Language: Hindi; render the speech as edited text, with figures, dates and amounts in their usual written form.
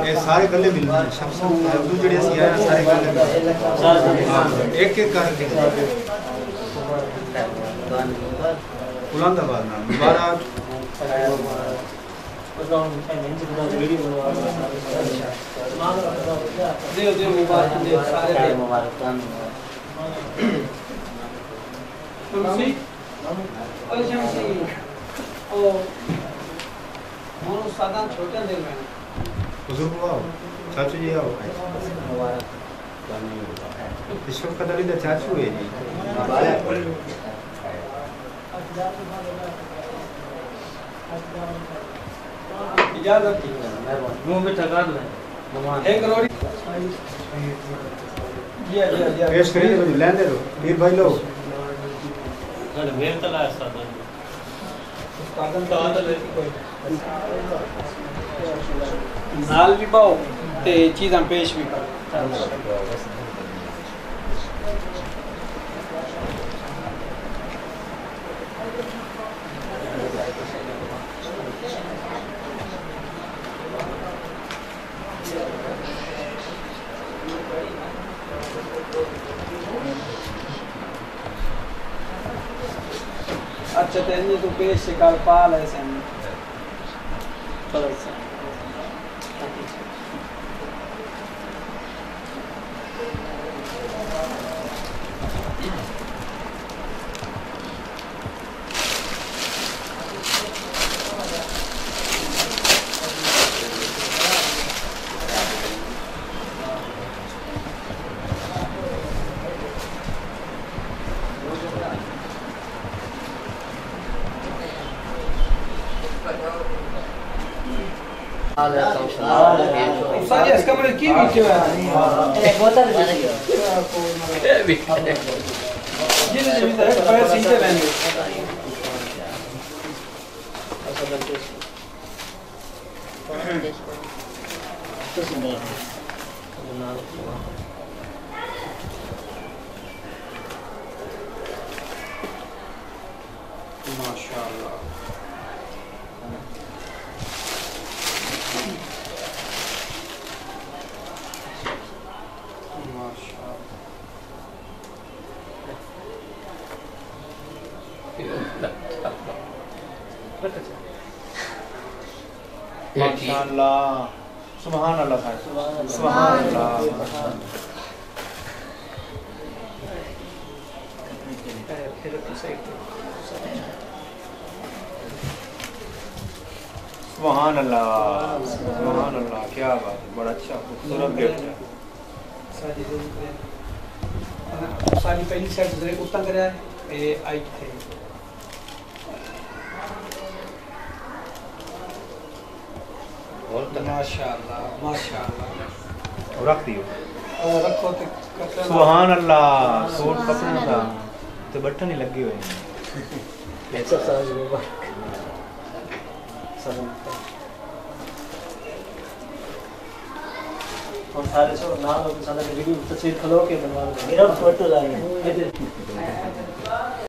ये सारे गले मिल रहे हैं शख्स अब्दुल जड़े सिया सारे गले एक एक करके बुलंदाबाद ना मुबारक दे मुबारक दे सारे मुबारक तुलसी और शमसी ओ मोनो सादा छोटे दे में बुजुर्ग आओ चाचू जी आओ मुबारक विश्व कदली दा चाचू है जी इजाजत मुंह में ठगार ले एक करोड़ जी पेश करिए तो लेने दो वीर भाई लो मेरे तला सादा उस्तादन तो आदर लेती कोई नाल भी पाओ ते चीज़ां पेश भी करो अच्छा तेरे तो पेश से कल पाल है सेम चलो इसे सारी इसका मतलब की भी क्यों है बोतल ये भी तो पैर सीधे बहने माशाल्लाह माशाअल्लाह सुभान अल्लाह सुभान अल्लाह सुभान अल्लाह क्या बात है बड़ा अच्छा खूबसूरत गिफ्ट है सारी पहली सेट जरे उत्ता करया है ये आई थे माशाअल्लाह रख दियो और रखो तो सुभान अल्लाह सूट कपड़े का तो बटन ही लगे हुए हैं ऐसा साज मुबारक सलाम और सारे सो नाम और सारा वीडियो तस्वीर खलो के बनवा लो मेरा फोटो लाएंगे